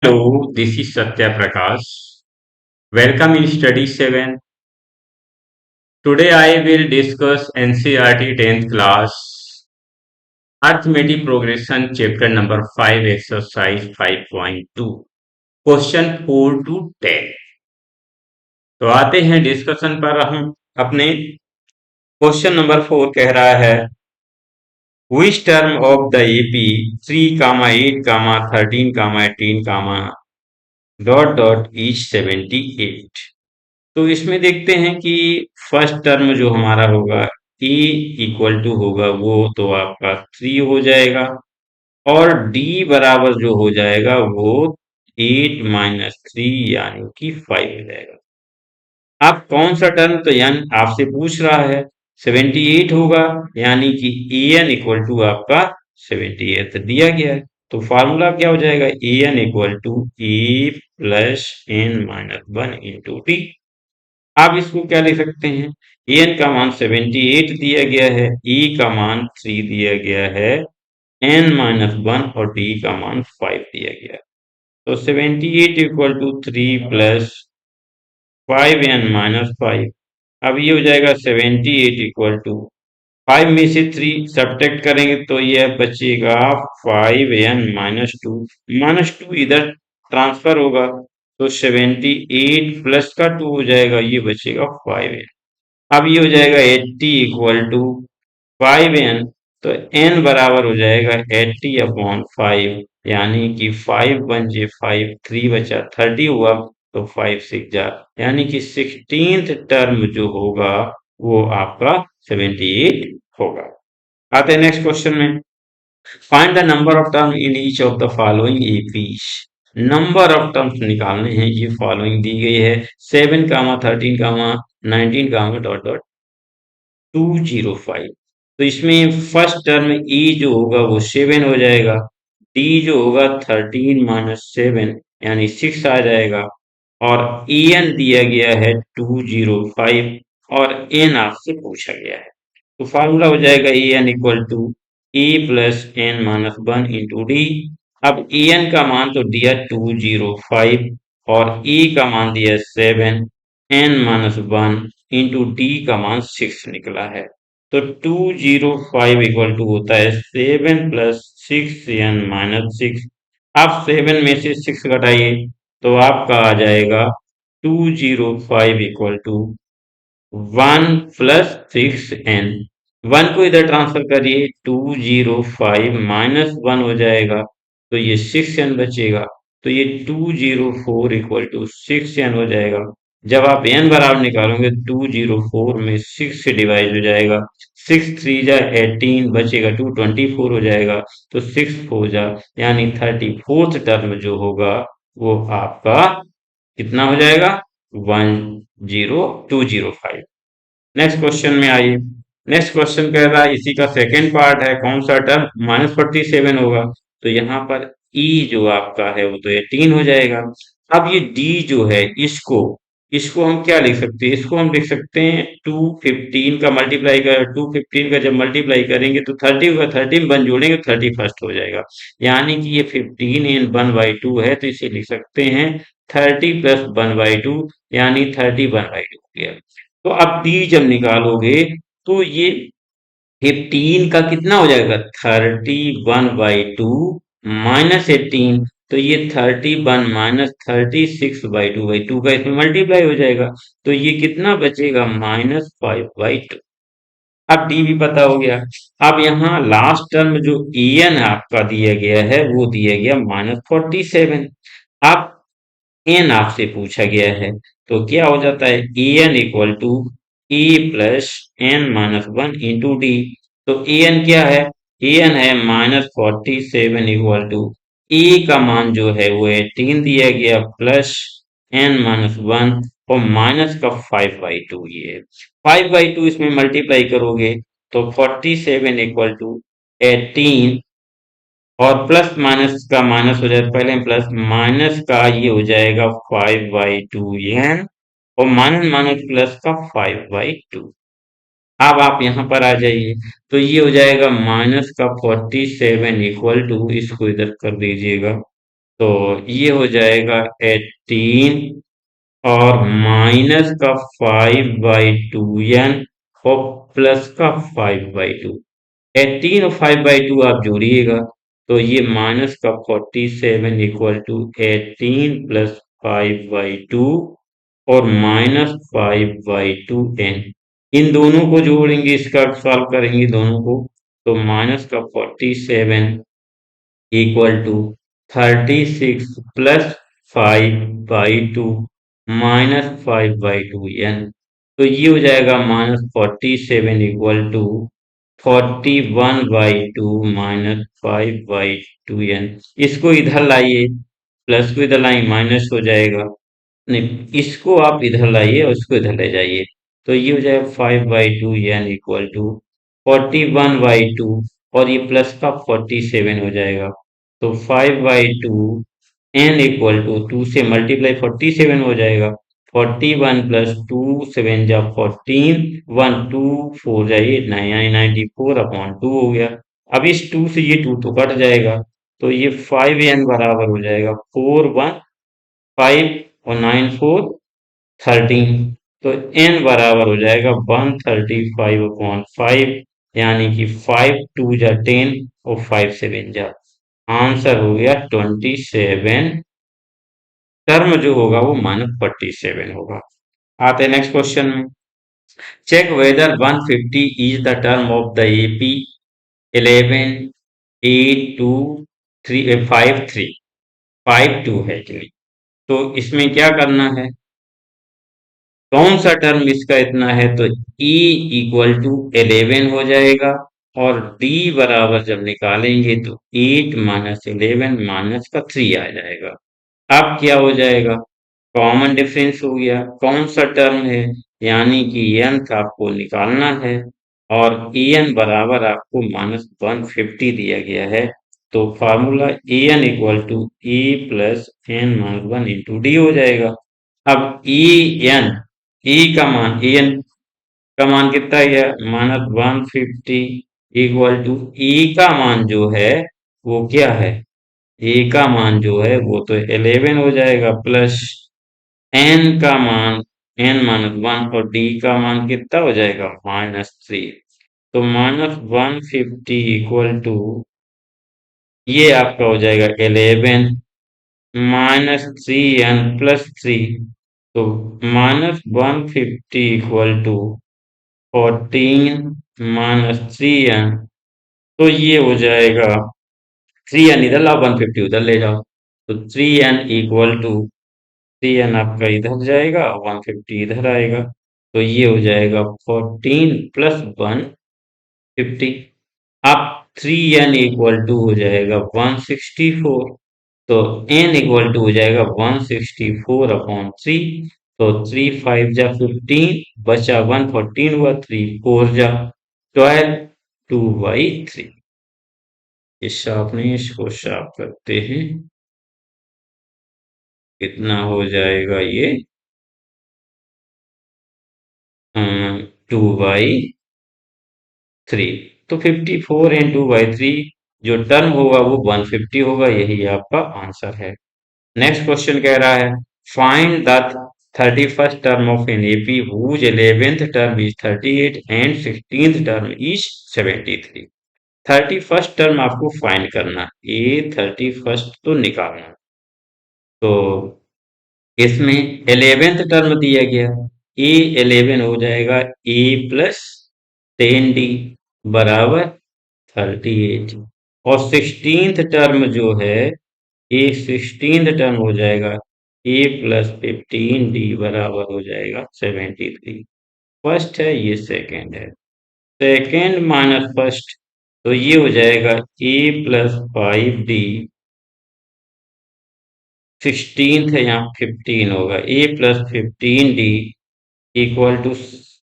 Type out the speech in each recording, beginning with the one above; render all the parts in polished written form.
Hello, this is Satya Prakash. Welcome in Study 7. Today I will discuss NCERT 10th class Arithmetic Progression chapter number 5 exercise 5.2 question 4 to 10. तो आते हैं discussion पर। हम अपने question number 4 कह रहा है which term of the AP 3, 8, 13, 18, dot is 78। तो इसमें देखते हैं कि फर्स्ट टर्म जो हमारा होगा a इक्वल टू होगा वो तो आपका 3 हो जाएगा और d बराबर जो हो जाएगा वो 8 माइनस 3 यानी कि 5 हो जाएगा। आप कौन सा टर्म, तो यानी आपसे पूछ रहा है 78 होगा यानी कि an इक्वल टू आपका 78 दिया गया है। तो फार्मूला क्या हो जाएगा an equal to a plus n minus 1 into d. आप इसको क्या लिख सकते हैं, एन का मान 78 दिया गया है, ई का मान 3 दिया गया है, एन माइनस 1 और डी का मान 5 दिया गया है। तो 78 equal to 3 plus 5n minus 5। अब ये हो जाएगा 78 इक्वल टू 5 में से 3 सब्ट्रैक्ट करेंगे तो यह बचेगा 5n माइनस 2 इधर ट्रांसफर होगा तो 78 प्लस का 2 हो जाएगा, ये बचेगा 5n। अब ये हो जाएगा 80 इक्वल टू 5n, तो n बराबर हो जाएगा 80 अपॉन 5 यानी कि 5 वन जे 5, 3 बचा 30 हुआ तो 5 6 जा यानी कि 16th टर्म जो होगा वो आपका 78 होगा। आते हैं नेक्स्ट क्वेश्चन में। Find the number of term in each of the following APs. Number of terms निकालने हैं, ये फॉलोइंग दी गई है 7, 13, 19, डॉट डॉट 205। तो इसमें फर्स्ट टर्म e जो होगा वो 7 हो जाएगा, d जो होगा 13 माइनस 7 यानी 6 आ जाएगा और en दिया गया है 205 और n आपसे पूछा गया है। तो फार्मूला हो जाएगा en equal to e plus n minus 1 into d. अब en का मान तो दिया 205 और e का मान दिया 7, n माइनस 1 इंटू डी का मान 6 निकला है। तो 205 इक्वल टू होता है 7 प्लस 6n माइनस 6। आप 7 में से 6 घटाइए तो आपका आ जाएगा 205 इक्वल टू 1 प्लस 6n। 1 को इधर ट्रांसफर करिए 205 माइनस 1 हो जाएगा तो ये 6n बचेगा। तो ये 204 इक्वल टू 6n हो जाएगा। जब आप n बराबर निकालोगे 204 में 6 से डिवाइड हो जाएगा, 6 3 जा 18 बचेगा 224 हो जाएगा तो 6 4 जा यानी 34th टर्म जो होगा वो आपका कितना हो जाएगा 10205। नेक्स्ट क्वेश्चन में आइए। नेक्स्ट क्वेश्चन कह रहा है इसी का सेकेंड पार्ट है, कौन सा टर्म -47 होगा। तो यहाँ पर ई जो आपका है वो तो 18 हो जाएगा। अब ये डी जो है इसको इसको हम क्या लिख सकते हैं, इसको हम लिख सकते हैं 215 का मल्टीप्लाई कर 215 का जब मल्टीप्लाई करेंगे तो 30 होगा, 30 में 1 जोड़ेंगे 31st हो जाएगा यानी कि ये 15 इन 1/2 है तो इसे लिख सकते हैं 30 प्लस 1/2 यानी 31/2 हो गया। तो अब डी जब निकालोगे तो ये 15 का कितना हो जाएगा 31/2 माइनस 18 तो ये 31 माइनस 36/2 का इसमें मल्टीप्लाई हो जाएगा तो ये कितना बचेगा -5/2। अब डी भी पता हो गया। अब यहाँ लास्ट टर्म जो en आपका दिया गया है वो दिया गया -47। अब n आपसे पूछा गया है तो क्या हो जाता है an equal to e plus n minus 1 into d. तो an क्या है, an है -47 इक्वल टू e का मान जो है वो 18 दिया गया प्लस n माइनस 1 और माइनस का 5/2 ये 5/2 इसमें मल्टीप्लाई करोगे तो 47 इक्वल टू 18 और प्लस माइनस का माइनस हो जाएगा, पहले प्लस माइनस का ये हो जाएगा 5/2 n और माइनस माइनस प्लस का 5/2। अब आप यहाँ पर आ जाइए, तो ये हो जाएगा माइनस का 47 इक्वल टू, इसको इधर कर दीजिएगा, तो ये हो जाएगा 18 और माइनस का 5/2 n और प्लस का 5/2। 18 और 5/2 आप जोड़िएगा, तो ये माइनस का 47 इक्वल टू 18 प्लस 5/2 और माइनस 5/2 n। इन दोनों को जोड़ेंगे, इसका सॉल्व करेंगे दोनों को, तो माइनस का 47 equal to 36 plus 5/2 minus 5/2 n। तो ये हो जाएगा minus 47 equal to 41/2 minus 5/2 n। इसको इधर लाइए, प्लस को इधर लाइए माइनस हो जाएगा, नहीं इसको आप इधर लाइए और इसको इधर ले जाइए, तो ये हो जाएगा 5/2 n इक्वल टू 41/2 और ये प्लस का 47 हो जाएगा, तो 5/2 n इक्वल टू 2 से मल्टीप्लाई 47 हो जाएगा, 41 प्लस 2 7 जा 14 1 2 4 जाइए 94 अपॉन 2 हो गया। अब इस 2 से ये 2 तो कट जाएगा, तो ये 5n बराबर हो जाएगा 4 1 5 और 9 4 13, तो n बराबर हो जाएगा 135/5, यानी कि 5 2 जा 10 और 5 7 जा, आंसर हो गया 27। टर्म जो होगा वो -47 होगा। आते हैं नेक्स्ट क्वेश्चन में। Check whether 150 is the term of the AP 11 8 2 3 5 3 5 2 है एक्चुअली। तो इसमें क्या करना है, कौन सा टर्म इसका इतना है, तो e इक्वल टू 11 हो जाएगा और d बराबर जब निकालेंगे तो 8 माइनस 11 माइनस का 3 आ जाएगा। अब क्या हो जाएगा, कॉमन डिफरेंस हो गया, कौन सा टर्म है, यानी कि nth आपको निकालना है और en बराबर आपको -150 दिया गया है, तो formula en equal to a plus n minus one into d हो जाएगा। अब en e का मान en का मान कितना है, -150 इक्वल टू e का मान जो है वो क्या है, ए का मान जो है वो तो 11 हो जाएगा, प्लस एन का मान n-1 और डी का मान कितना हो जाएगा -3, तो -150 इक्वल टू ये आपका हो जाएगा 11 -3n प्लस 3, तो -150 इक्वल टू 14 -3n, तो ये हो जाएगा 3n इधर लाओ 150 उधर ले जाओ, तो 3n इक्वल टू 3n आपका इधर जाएगा 150 इधर आएगा, तो ये हो जाएगा 14 प्लस 150। अब 3n इक्वल टू हो जाएगा 164, तो n इक्वल टू हो जाएगा 164/3, तो 3 5 जा 15 बचा 114 हुआ, 3 4 जा 12 2/3। इस आपने इसको साफ करते हैं, कितना हो जाएगा ये 2/3, तो 54 एंड 2/3 जो टर्म होगा वो 150 होगा, यही आपका आंसर है। नेक्स्ट क्वेश्चन कह रहा है find the 31st term of an AP whose 11th term is 38 and 16th term is 73। 31st term आपको फाइंड करना है, ये 31st तो निकालना, तो इसमें 11th टर्म दिया गया, ए 11 हो जाएगा ए प्लस 10d बराबर 38 और 16th टर्म जो है ए 16th टर्म हो जाएगा ए प्लस 15d बराबर हो जाएगा 73। फर्स्ट है ये, सेकंड है, सेकंड माइनस फर्स्ट, तो ये हो जाएगा ए प्लस 5d, 16th है यहाँ 15 होगा, ए प्लस 15d इक्वल टू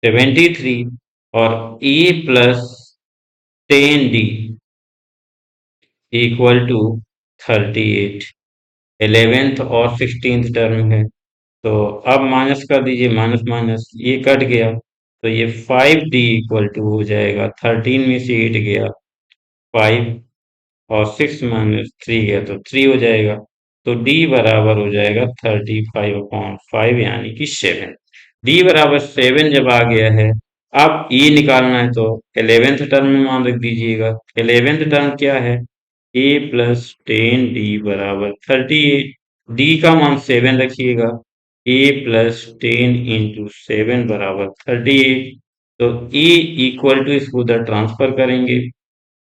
73 और a plus 10d equal to 38। 11th और 16th टर्म है, तो अब माइनस कर दीजिए, माइनस माइनस ये कट गया, तो ये 5d इक्वल टू हो जाएगा 13 में से 8 गया 5 और 6 माइनस 3 गया तो 3 हो जाएगा। तो d बराबर हो जाएगा 35/5 यानी कि 7। d बराबर 7 जब आ गया है, अब e निकालना है तो 11th टर्म में मान रख दीजिएगा। 11th टर्म क्या है? a प्लस 10d बराबर 38। d का मान 7 रखिएगा। a प्लस 10 इंटू 7 बराबर 38। तो a इक्वल टू इसको उधर ट्रांसफर करेंगे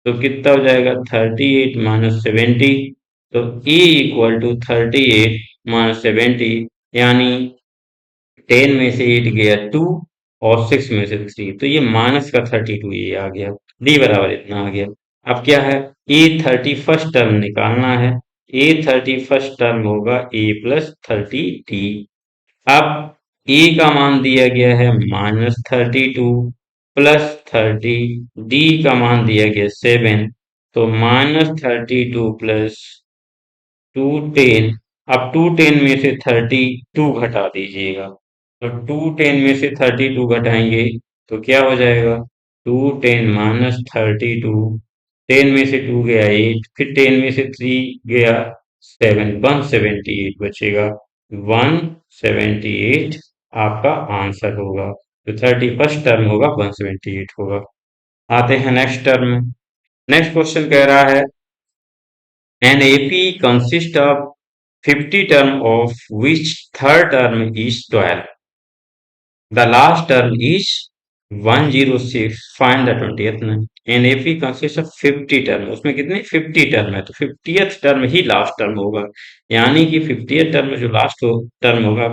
तो कितना हो जाएगा 38 माइनस 70। तो e इक्वल टू 38 माइनस 70 यानी 10 में से 8 गया 2 और 6 में से 3 तो ये माइनस का 32 ये आ गया। d बराबर इतना आ गया। अब क्या है? ए 31st टर्म निकालना है। ए 31st टर्म होगा a प्लस 30d। अब ए का मान दिया गया है -32 प्लस 30, डी का मान दिया गया 7। तो -32 प्लस 210। अब 210 में से 32 घटा दीजिएगा। तो 210 में से 32 घटाएंगे तो क्या हो जाएगा? 210 माइनस 32। 10 में से 2 गया 8, फिर 10 में से 3 गया 7, 178 बचेगा। 178 आपका आंसर होगा। तो 31st टर्म होगा 178 होगा। आते हैं नेक्स्ट टर्म में। नेक्स्ट क्वेश्चन कह रहा है an AP consists of 50 term of which third term is 12. The last term is 106. Find the 20th term. An AP consists of 50 term. उसमें कितने 50 टर्म है तो 50th टर्म ही लास्ट टर्म होगा। यानी कि 50th टर्म में जो लास्ट टर्म होगा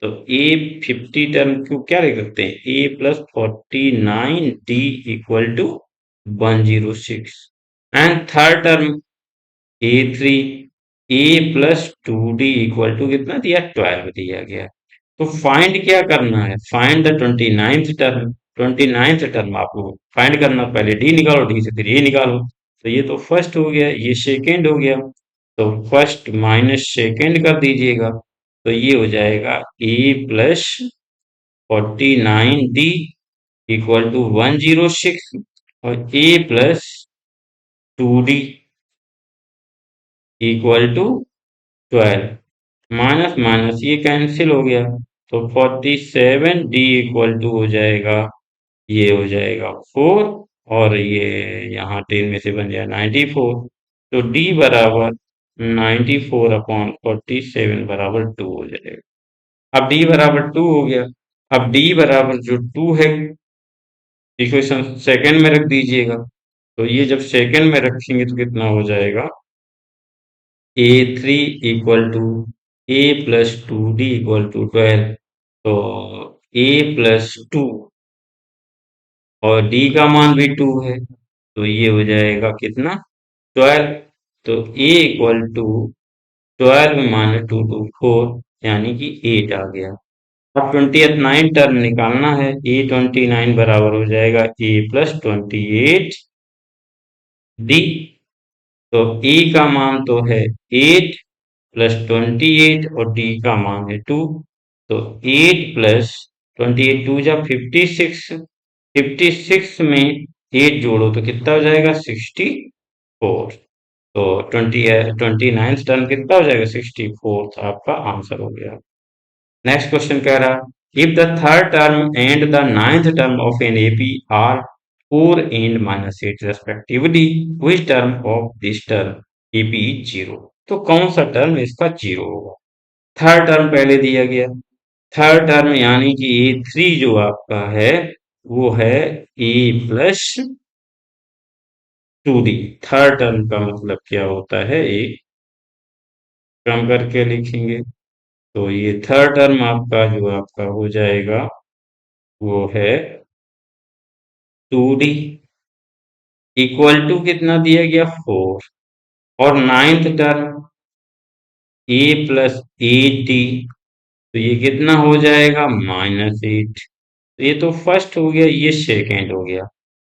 तो ए 50 टर्म को क्या लिख सकते हैं? A plus 49 d equal to 106 and third term A3 A plus 2D equal to कितना दिया? 12 दिया गया। तो फाइंड क्या करना है? Find the 29th term. 29th term आपको फाइंड करना, पहले डी निकालो, डी से फिर ए निकालो। तो ये तो फर्स्ट हो गया, ये सेकेंड हो गया। तो फर्स्ट माइनस सेकेंड कर दीजिएगा तो ये हो जाएगा ए प्लस 49D इक्वल टू 106 और a plus 2D equal to 12। Minus minus ये कैंसिल हो गया तो 47D इक्वल टू हो जाएगा, ये हो जाएगा 4 और ये यहाँ 10 में से बन जाए 94। तो D बराबर 94/47 बराबर 2 हो जाएगा। अब D बराबर 2 हो गया। अब D बराबर जो 2 है इक्वेशन सेकंड में रख दीजिएगा। तो ये जब सेकंड में रखेंगे तो कितना हो जाएगा? A3 equal to A plus 2D equal to 12। तो A प्लस 2 और D का मान भी 2 है तो ये हो जाएगा कितना? 12। तो A equal to 12 minus 2 to 4 यानी कि 8 आ गया। अब 29 टर्म निकालना है। A 29 बराबर हो जाएगा A प्लस 28 D। तो A का मान तो है 8 प्लस 28 और D का मान है 2। तो 8 प्लस 28 2 जा 56। 56 में 8 जोड़ो तो कितना हो जाएगा? 64। तो 29th टर्म कितना हो जाएगा? 64 आपका आंसर हो गया। नेक्स्ट क्वेश्चन कह रहा if the third term and the ninth term of an AP are 4 and -8 respectively which term of this term AP is 0। तो कौन सा टर्म इसका 0 होगा? थर्ड टर्म पहले दिया गया। थर्ड टर्म यानी कि A3 जो आपका है वो है A plus 2D। Third term का मतलब क्या होता है? एक टर्म करके लिखेंगे तो ये थर्ड टर्म आपका जो आपका हो जाएगा वो है 2D इक्वल टू कितना दिया गया? 4। और ninth term A plus 8D तो ये कितना हो जाएगा? -8। तो ये तो फर्स्ट हो गया, ये सेकेंड हो गया।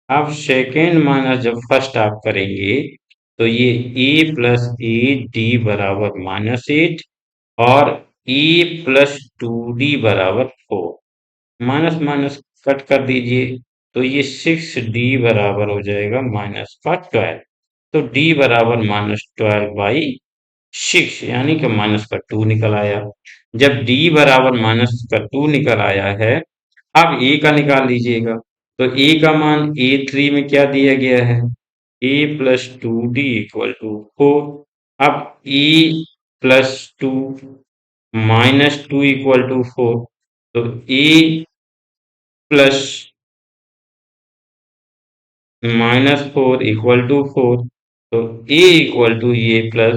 अब सेकेंड माइनस जब फर्स्ट आप करेंगे तो ये A प्लस 8D बराबर -8 और A प्लस 2D बराबर 4। माइनस माइनस कट कर दीजिए, तो ये 6d बराबर हो जाएगा माइनस का 12। तो d बराबर -12/6 यानी कि माइनस का 2 निकल आया। जब d बराबर माइनस का 2 निकल आया है, अब a का निकाल लीजिएगा। तो a का मान a3 में क्या दिया गया है, a plus 2d equal to 4। अब a plus 2 minus 2 equal to 4। तो a प्लस -4 इक्वल टू 4। तो a इक्वल टू ये प्लस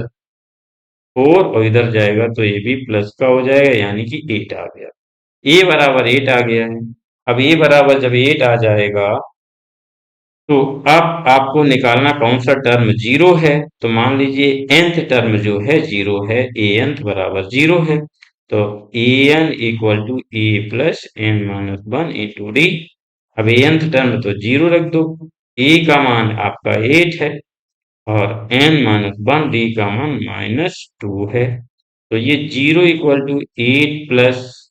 4 और इधर जाएगा तो ये भी प्लस का हो जाएगा, यानी कि 8 आ गया। a बराबर 8 आ गया है। अब a बराबर जब 8 आ जाएगा, तो अब आपको निकालना कौन सा टर्म जीरो है। तो मान लीजिए nth टर्म जो है जीरो है, a nth बराबर जीरो है। तो an equal to a plus n minus one into d. अब nth टर्म तो जीरो रख दो, a का मान आपका 8 है और n माइनस वन, डी का मान -2 है। तो ये zero equal to 8 plus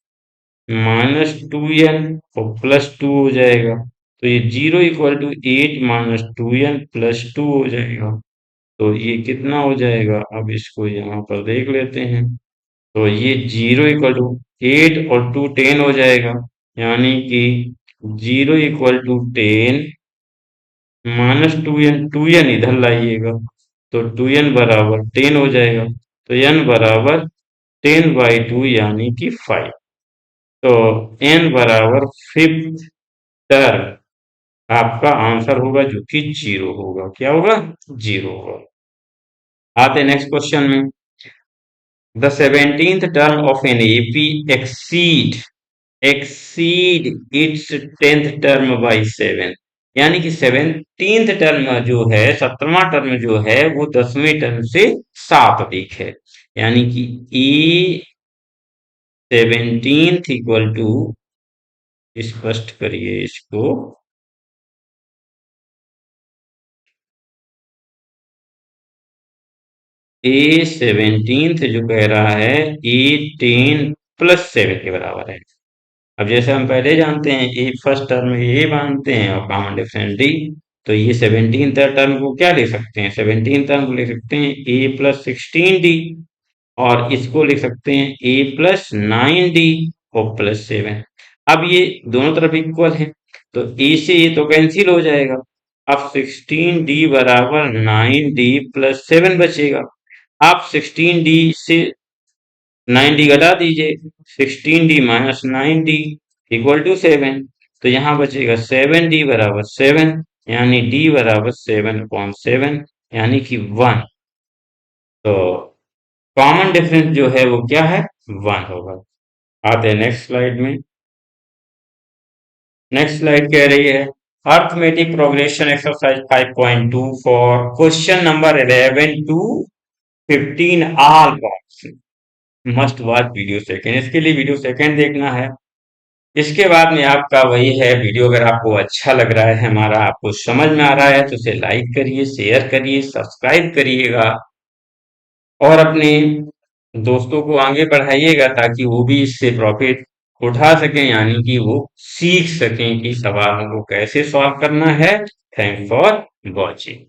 -2n और +2 हो जाएगा। तो ये जीरो इक्वल टू 8 -2n +2 हो जाएगा। तो ये कितना हो जाएगा, अब इसको यहाँ पर देख लेते हैं। तो ये जीरो इक्वल टू 8 और 2 10 हो जाएगा, यानी कि zero equal to 10 -2n, 2n इधर लाइएगा तो 2n बराबर 10 हो जाएगा। तो n बराबर 10/2 यानी कि 5। तो n बराबर फिफ्थ टर्म आपका आंसर होगा, जो कि जीरो होगा। क्या होगा, जीरो होगा। आते हैं नेक्स्ट क्वेश्चन में। The 17th term of an AP exceed it's 10th term by 7। यानी कि 17th टर्म जो है, 17वां टर्म जो है, वो 10वें टर्म से 7 अधिक है। यानी कि ए 17th इक्वल टू, स्पष्ट करिए इसको, ए 17th जो कह रहा है ए 10 प्लस 7 के बराबर है। अब जैसे हम पहले जानते हैं, ए फर्स्ट टर्म ए मानते हैं और कॉमन डिफरेंस डी। तो ये 17th टर्म को क्या लिख सकते हैं, 17th टर्म को लिख सकते हैं ए प्लस 16d, और इसको लिख सकते हैं ए प्लस 9d और प्लस 7। अब ये दोनों तरफ इक्वल है, तो ए से ये तो कैंसिल हो जाएगा। अब 16d बराबर 9d प्लस 7 बचेगा। आप 16d से 9d घटा दीजिए, 16d minus 9d equal to 7। तो यहाँ बचेगा 7d बराबर 7, यानी d बराबर 7/7 यानी कि 1। तो कॉमन डिफरेंस जो है वो क्या है, 1 होगा। आते हैं नेक्स्ट स्लाइड में। नेक्स्ट स्लाइड कह रही है arithmetic progression exercise 5.2 for question number 11 to 15 all box must watch video second. इसके लिए वीडियो सेकंड देखना है। इसके बाद में आपका वही है, वीडियो अगर आपको अच्छा लग रहा है, हमारा आपको समझ में आ रहा है, तो उसे लाइक करिए, शेयर करिए, सब्सक्राइब करिएगा और अपने दोस्तों को आगे बढ़ाइएगा, ताकि वो भी इससे प्रॉफिट उठा सकें, यानी कि वो सीख सकें कि सवालों को कैसे सॉल्व करना है। Thanks for watching.